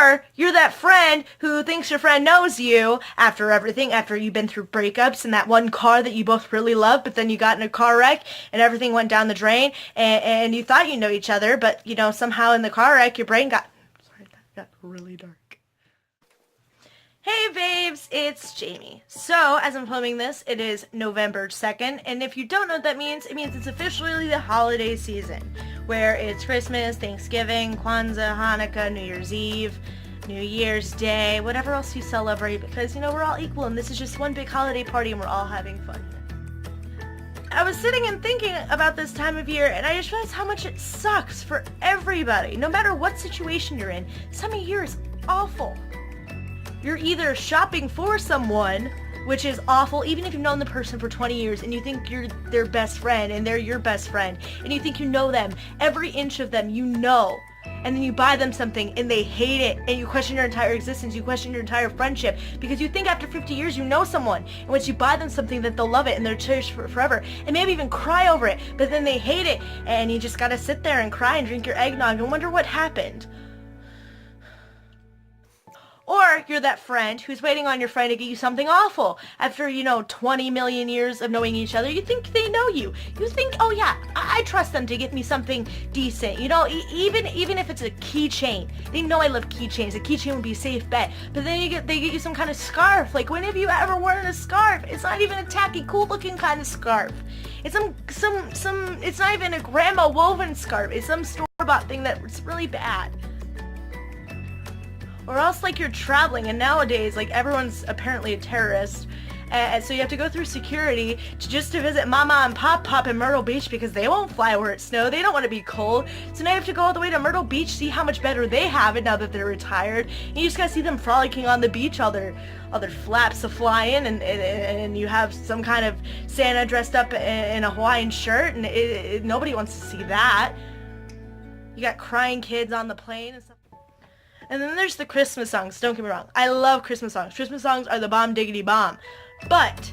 Or you're that friend who thinks your friend knows you after everything, after you've been through breakups and that one car that you both really loved, but then you got in a car wreck and everything went down the drain and you thought you know each other, but somehow in the car wreck your brain got really dark. Hey babes, it's Jamie. So, as I'm filming this, it is November 2nd, and if you don't know what that means, it means it's officially the holiday season, where it's Christmas, Thanksgiving, Kwanzaa, Hanukkah, New Year's Eve, New Year's Day, whatever else you celebrate, because, we're all equal, and this is just one big holiday party, and we're all having fun. I was sitting and thinking about this time of year, and I just realized how much it sucks for everybody. No matter what situation you're in, this time of year is awful. You're either shopping for someone, which is awful, even if you've known the person for 20 years and you think you're their best friend and they're your best friend and you think you know them, every inch of them and then you buy them something and they hate it and you question your entire existence, you question your entire friendship because you think after 50 years you know someone, and once you buy them something that they'll love it and they'll cherish forever and maybe even cry over it, but then they hate it and you just gotta sit there and cry and drink your eggnog and wonder what happened. Or you're that friend who's waiting on your friend to get you something awful. After, 20 million years of knowing each other, you think they know you. You think, oh yeah, I trust them to get me something decent. Even if it's a keychain. They know I love keychains. A keychain would be a safe bet. But then they get you some kind of scarf. Like, when have you ever worn a scarf? It's not even a tacky, cool-looking kind of scarf. It's it's not even a grandma woven scarf. It's some store-bought thing that's really bad. Or else, you're traveling, and nowadays, everyone's apparently a terrorist, and so you have to go through security just to visit Mama and Pop in Myrtle Beach because they won't fly where it's snow. They don't want to be cold. So now you have to go all the way to Myrtle Beach, see how much better they have it now that they're retired. And you just gotta see them frolicking on the beach, all their flaps a flying, and you have some kind of Santa dressed up in a Hawaiian shirt, and nobody wants to see that. You got crying kids on the plane and stuff. And then there's the Christmas songs. Don't get me wrong. I love Christmas songs. Christmas songs are the bomb diggity bomb. But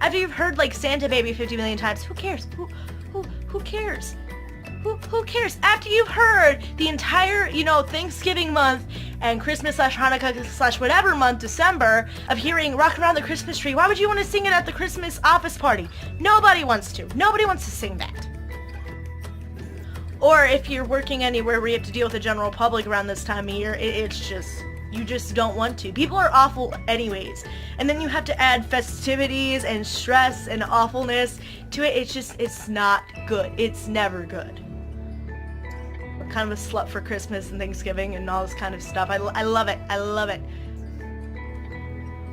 after you've heard Santa Baby 50 million times, who cares? Who cares? Who cares? After you've heard the entire, Thanksgiving month and Christmas / Hanukkah / whatever month, December, of hearing Rock Around the Christmas Tree, why would you want to sing it at the Christmas office party? Nobody wants to. Nobody wants to sing that. Or if you're working anywhere where you have to deal with the general public around this time of year, it's just, you just don't want to. People are awful anyways. And then you have to add festivities and stress and awfulness to it. It's not good. It's never good. I'm kind of a slut for Christmas and Thanksgiving and all this kind of stuff. I love it. I love it.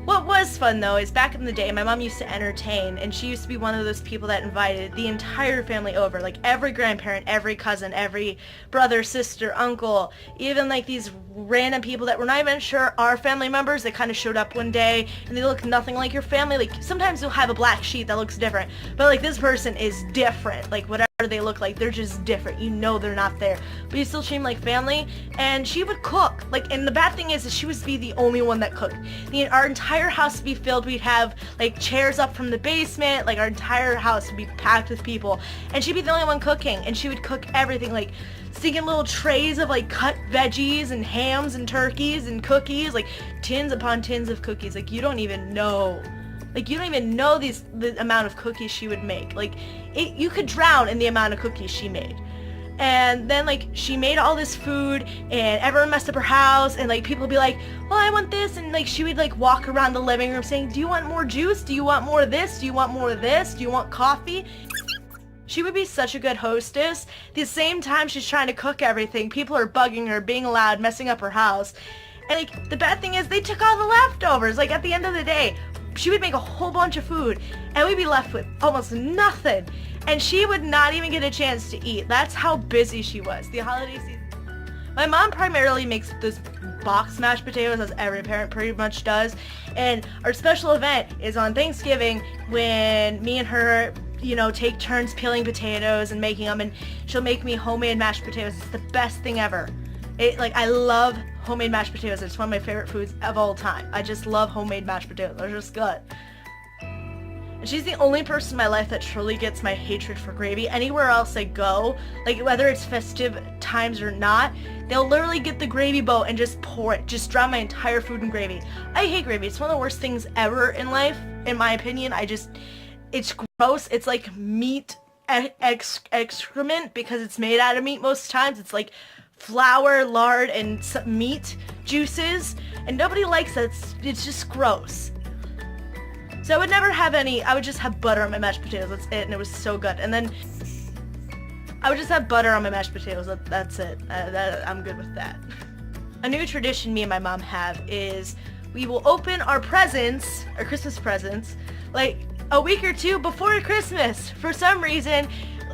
What was fun, though, is back in the day, my mom used to entertain, and she used to be one of those people that invited the entire family over, every grandparent, every cousin, every brother, sister, uncle, even, these random people that we're not even sure are family members that kind of showed up one day, and they look nothing like your family. Sometimes you'll have a black sheet that looks different, but, this person is different. Whatever they look like, they're just different. They're not there. But you still treat them like family, and she would cook. And the bad thing is she would be the only one that cooked. Our entire house would be filled. We'd have, chairs up from the basement. Our entire house would be packed with people. And she'd be the only one cooking, and she would cook everything, sticking little trays of, cut veggies and hams and turkeys and cookies, tins upon tins of cookies. You don't even know. You don't even know the amount of cookies she would make. You could drown in the amount of cookies she made. And then, she made all this food, and everyone messed up her house, and, people would be like, well, I want this, and, she would, walk around the living room saying, do you want more juice? Do you want more of this? Do you want more of this? Do you want coffee? She would be such a good hostess. At the same time she's trying to cook everything, people are bugging her, being loud, messing up her house. And, the bad thing is, they took all the leftovers. At the end of the day, she would make a whole bunch of food, and we'd be left with almost nothing. And she would not even get a chance to eat. That's how busy she was. The holiday season. My mom primarily makes those box mashed potatoes, as every parent pretty much does. And our special event is on Thanksgiving when me and her, take turns peeling potatoes and making them. And she'll make me homemade mashed potatoes. It's the best thing ever. I love homemade mashed potatoes. It's one of my favorite foods of all time. I just love homemade mashed potatoes. They're just good. And she's the only person in my life that truly gets my hatred for gravy. Anywhere else I go, like whether it's festive times or not, they'll literally get the gravy boat and just pour it, just drown my entire food in gravy. I hate gravy. It's one of the worst things ever in life, in my opinion. It's gross. It's like meat excrement because it's made out of meat most times. It's like flour, lard, and some meat juices, and nobody likes that. It's just gross. So I would never have any, I would just have butter on my mashed potatoes, that's it, and it was so good. And then I would just have butter on my mashed potatoes, that's it. I'm good with that. A new tradition me and my mom have is we will open our presents, our Christmas presents, like a week or two before Christmas for some reason,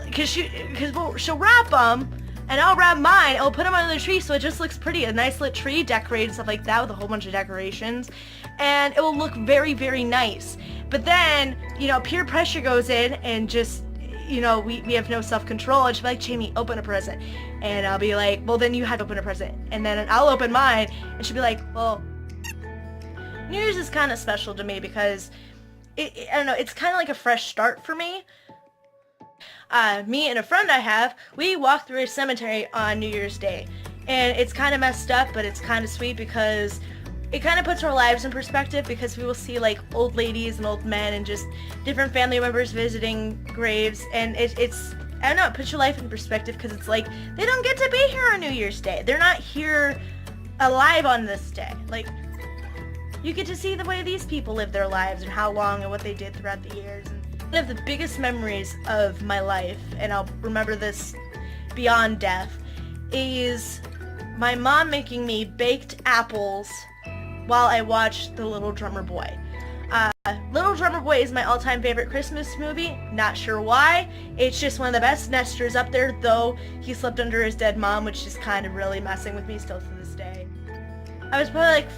because she'll wrap them, and I'll wrap mine, I'll put them under the tree so it just looks pretty, a nice lit tree, decorated and stuff like that with a whole bunch of decorations, and it will look very, very nice. But then, you know, peer pressure goes in and just, you know, we have no self-control, and she'll be like, Jamie, open a present. And I'll be like, well, then you have to open a present. And then I'll open mine, and she'll be like, well, New Year's is kind of special to me because, I don't know, it's kind of like a fresh start for me. Me and a friend I have, we walk through a cemetery on New Year's Day, and it's kind of messed up, but it's kind of sweet because it kind of puts our lives in perspective, because we will see like old ladies and old men and just different family members visiting graves, and it's I don't know, it puts your life in perspective, because it's like they don't get to be here on New Year's Day. They're not here alive on this day. Like, you get to see the way these people live their lives and how long and what they did throughout the years. And one of the biggest memories of my life, and I'll remember this beyond death, is my mom making me baked apples while I watched The Little Drummer Boy. Little Drummer Boy is my all-time favorite Christmas movie. Not sure why. It's just one of the best. Nestor's up there, though he slept under his dead mom, which is kind of really messing with me still to this day. I was probably like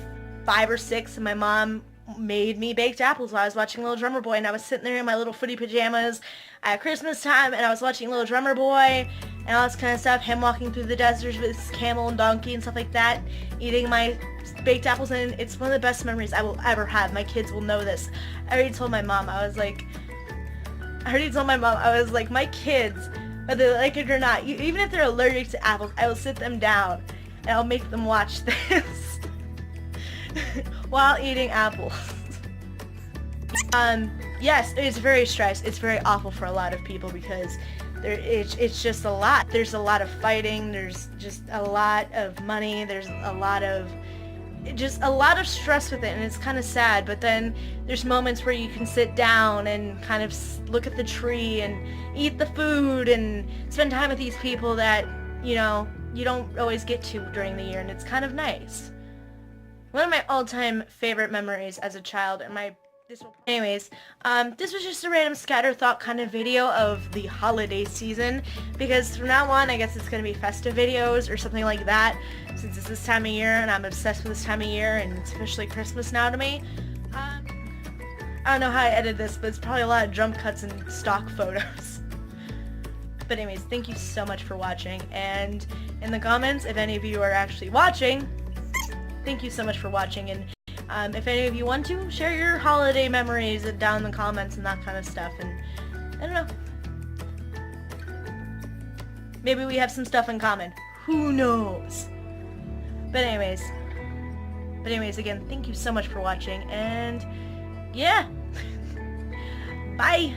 5 or 6, and my mom made me baked apples while I was watching Little Drummer Boy, and I was sitting there in my little footy pajamas at Christmas time, and I was watching Little Drummer Boy and all this kind of stuff, him walking through the desert with his camel and donkey and stuff like that, eating my baked apples, and it's one of the best memories I will ever have. My kids will know this. I already told my mom, I was like, my kids, whether they like it or not, even if they're allergic to apples, I will sit them down and I'll make them watch this while eating apples. Yes, it's very stressed. It's very awful for a lot of people because it's just a lot. There's a lot of fighting. There's just a lot of money. There's a lot of stress with it, and it's kind of sad. But then there's moments where you can sit down and kind of look at the tree and eat the food and spend time with these people that, you know, you don't always get to during the year, and it's kind of nice. One of my all-time favorite memories as a child, and this was just a random scatter thought kind of video of the holiday season, because from now on I guess it's going to be festive videos or something like that, since it's this time of year and I'm obsessed with this time of year, and especially Christmas now to me. I don't know how I edited this, but it's probably a lot of jump cuts and stock photos. But anyways, thank you so much for watching, and in the comments, if any of you are actually watching, thank you so much for watching, and if any of you want to, share your holiday memories down in the comments and that kind of stuff, and I don't know. Maybe we have some stuff in common. Who knows? But anyways, again, thank you so much for watching, and yeah. Bye!